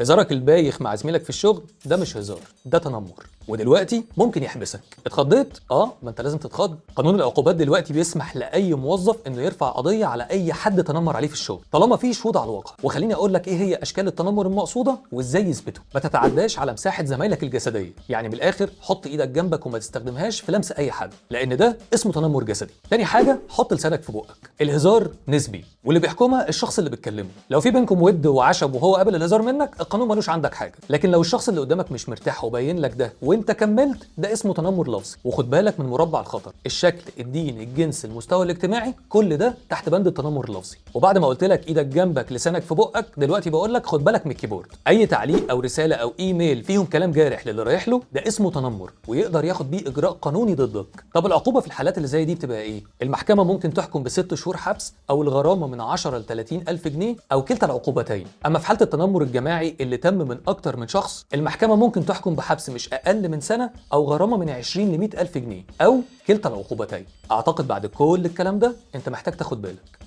هزارك البايخ مع زميلك في الشغل ده مش هزار، ده تنمر، ودلوقتي ممكن يحبسك. اتخضيت؟ ما انت لازم تتخض. قانون العقوبات دلوقتي بيسمح لاي موظف انه يرفع قضيه على اي حد تنمر عليه في الشغل طالما في شهود على الواقع. وخليني اقول لك ايه هي اشكال التنمر المقصوده وازاي يثبته. ما تتعداش على مساحه زمايلك الجسديه، يعني من الاخر حط ايدك جنبك وما تستخدمهاش في لمس اي حد، لان ده اسمه تنمر جسدي. تاني حاجه، حط لسانك في بقك. الهزار نسبي واللي بيحكمها الشخص اللي بتكلمه. لو في بينكم ود وعشم وهو قابل الهزار منك، القانون ملوش عندك حاجه. لكن لو الشخص اللي قدامك مش مرتاح وبين لك ده وانت كملت، ده اسمه تنمر لفظي. وخد بالك من مربع الخطر: الشكل، الدين، الجنس، المستوى الاجتماعي، كل ده تحت بند التنمر اللفظي. وبعد ما قلت لك ايدك جنبك لسانك في بقك، دلوقتي بقول لك خد بالك من الكيبورد. اي تعليق او رساله او ايميل فيهم كلام جارح للي رايح له، ده اسمه تنمر ويقدر ياخد بيه اجراء قانوني ضدك. طب العقوبه في الحالات اللي زي دي بتبقى ايه؟ المحكمه ممكن تحكم ب6 شهور حبس او الغرامه من 10 ل 30 الف جنيه او كلتا العقوبتين. اما في حاله التنمر الجماعي اللي تم من اكتر من شخص، المحكمه ممكن تحكم بحبس مش اقل من سنه او غرامه من 20 ل 100 الف جنيه او كلتا العقوبتين. اعتقد بعد كل الكلام ده انت محتاج تاخد بالك.